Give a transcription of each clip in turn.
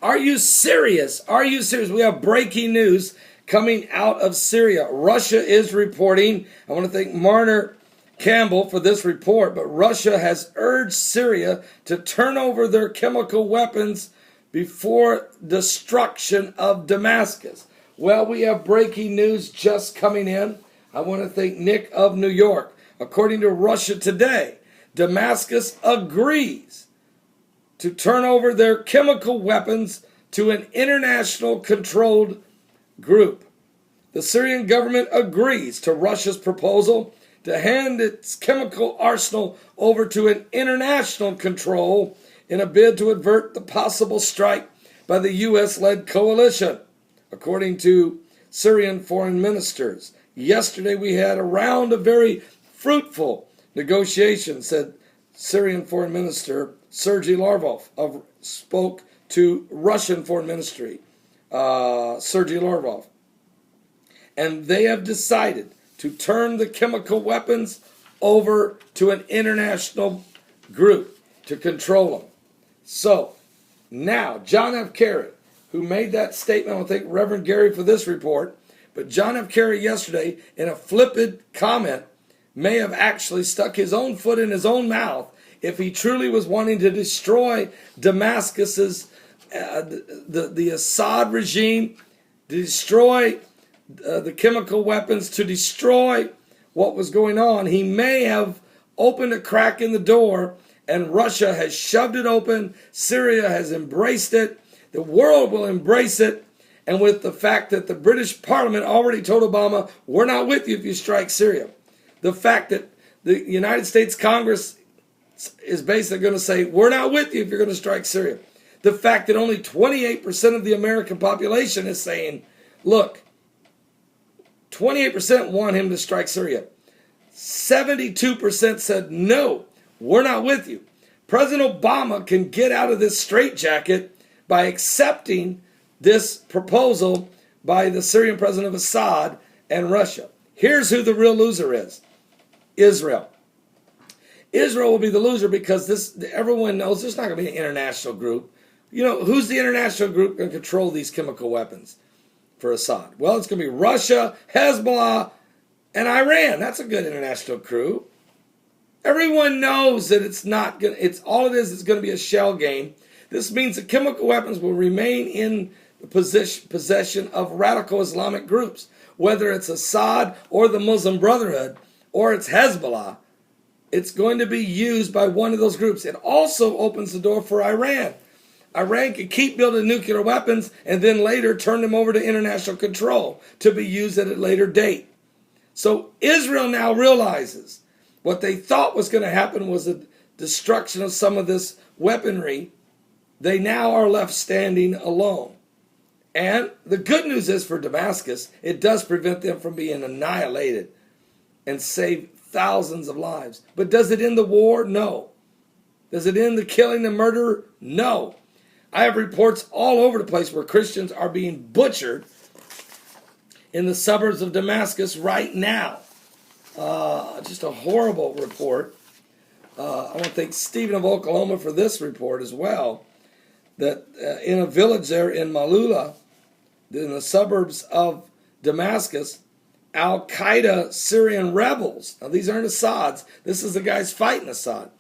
Are you serious? Are you serious? We have breaking news coming out of Syria. Russia is reporting. I want to thank Marner Campbell for this report, but Russia has urged Syria to turn over their chemical weapons before destruction of Damascus. Well, we have breaking news just coming in. I want to thank Nick of New York. According to Russia Today, Damascus agrees to turn over their chemical weapons to an international controlled group. The Syrian government agrees to Russia's proposal to hand its chemical arsenal over to an international control in a bid to avert the possible strike by the U.S.-led coalition, according to Syrian foreign ministers. Yesterday we had a round of very fruitful negotiations, said Syrian foreign minister Sergei Lavrov spoke to Russian foreign ministry, Sergei Lavrov. And they have decided to turn the chemical weapons over to an international group to control them. So now John F. Kerry, who made that statement, I want to thank Reverend Gary for this report, but John F. Kerry yesterday, in a flippant comment, may have actually stuck his own foot in his own mouth if he truly was wanting to destroy Damascus's, the Assad regime, to destroy the chemical weapons, to destroy what was going on. He may have opened a crack in the door, and Russia has shoved it open. Syria has embraced it. The world will embrace it. And with the fact that the British Parliament already told Obama, we're not with you if you strike Syria. The fact that the United States Congress is basically going to say, we're not with you if you're going to strike Syria. The fact that only 28% of the American population is saying, look, 28% want him to strike Syria. 72% said, no, we're not with you. President Obama can get out of this straitjacket by accepting this proposal by the Syrian president of Assad and Russia. Here's who the real loser is. Israel. Israel will be the loser because everyone knows there's not going to be an international group. You know, who's the international group going to control these chemical weapons for Assad? Well, it's going to be Russia, Hezbollah, and Iran. That's a good international crew. Everyone knows that it's not going to, it's going to be a shell game. This means that chemical weapons will remain in the possession of radical Islamic groups, whether it's Assad or the Muslim Brotherhood or it's Hezbollah. It's going to be used by one of those groups. It also opens the door for Iran. Iran can keep building nuclear weapons and then later turn them over to international control to be used at a later date. So Israel now realizes what they thought was going to happen was the destruction of some of this weaponry. They now are left standing alone. And the good news is for Damascus, it does prevent them from being annihilated and save thousands of lives. But does it end the war? No. Does it end the killing and murder? No. I have reports all over the place where Christians are being butchered in the suburbs of Damascus right now. Just a horrible report. I want to thank Stephen of Oklahoma for this report as well. That in a village there in Malula, in the suburbs of Damascus, Al-Qaeda Syrian rebels, now these aren't Assad's, this is the guys fighting Assad.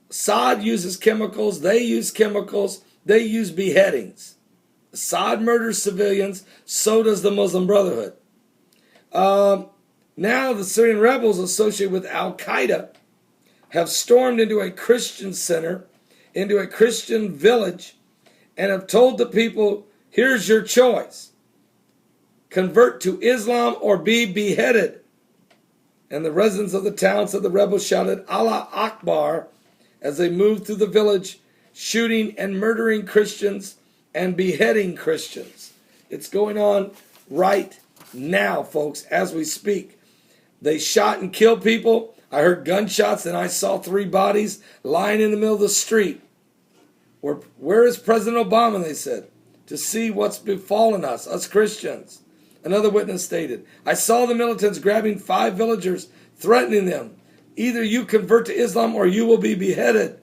Assad uses chemicals, they use chemicals, they use beheadings. Assad murders civilians, so does the Muslim Brotherhood. Now the Syrian rebels associated with Al-Qaeda have stormed into a Christian center, into a Christian village, and have told the people, here's your choice. Convert to Islam or be beheaded. And the residents of the town said the rebels shouted, Allah Akbar, as they moved through the village, shooting and murdering Christians and beheading Christians. It's going on right now, folks, as we speak. They shot and killed people. I heard gunshots and I saw 3 bodies lying in the middle of the street. Where is President Obama, they said, to see what's befallen us Christians. Another witness stated, I saw the militants grabbing 5 villagers, threatening them. Either you convert to Islam or you will be beheaded.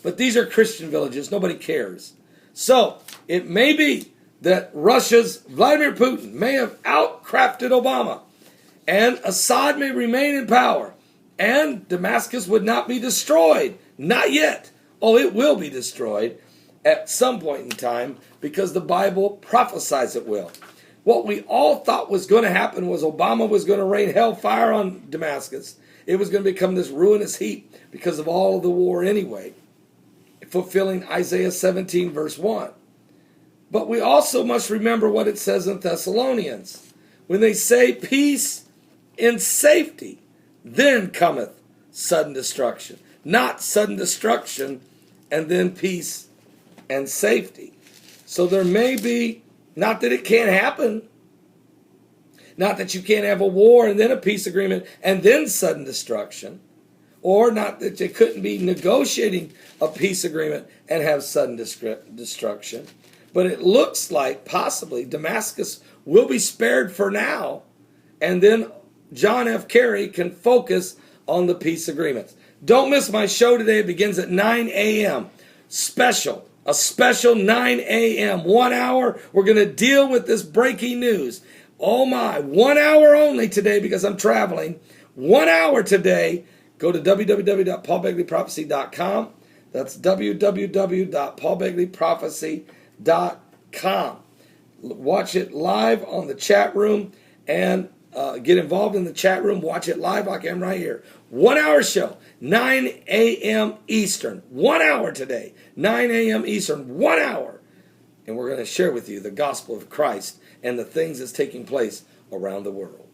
But these are Christian villages. Nobody cares. So it may be that Russia's Vladimir Putin may have outcrafted Obama, and Assad may remain in power, and Damascus would not be destroyed. Not yet. Oh, it will be destroyed at some point in time because the Bible prophesies it will. What we all thought was going to happen was Obama was going to rain hellfire on Damascus. It was going to become this ruinous heap because of all of the war anyway, fulfilling Isaiah 17 verse 1. But we also must remember what it says in Thessalonians. When they say peace in safety, then cometh sudden destruction. Not sudden destruction and then peace and safety. So there may be, not that it can't happen, not that you can't have a war and then a peace agreement and then sudden destruction, or not that you couldn't be negotiating a peace agreement and have sudden destruction. But it looks like possibly Damascus will be spared for now, and then John F. Kerry can focus on the peace agreements. Don't miss my show today. It begins at 9 a.m. A special 9 a.m. 1 hour. We're going to deal with this breaking news. Oh my, 1 hour only today because I'm traveling. 1 hour today. Go to www.paulbegleyprophecy.com. That's www.paulbegleyprophecy.com. Watch it live on the chat room and get involved in the chat room. Watch it live like I'm right here. 1 hour show, 9 a.m. Eastern. 1 hour today, 9 a.m. Eastern, 1 hour. And we're going to share with you the gospel of Christ and the things that's taking place around the world.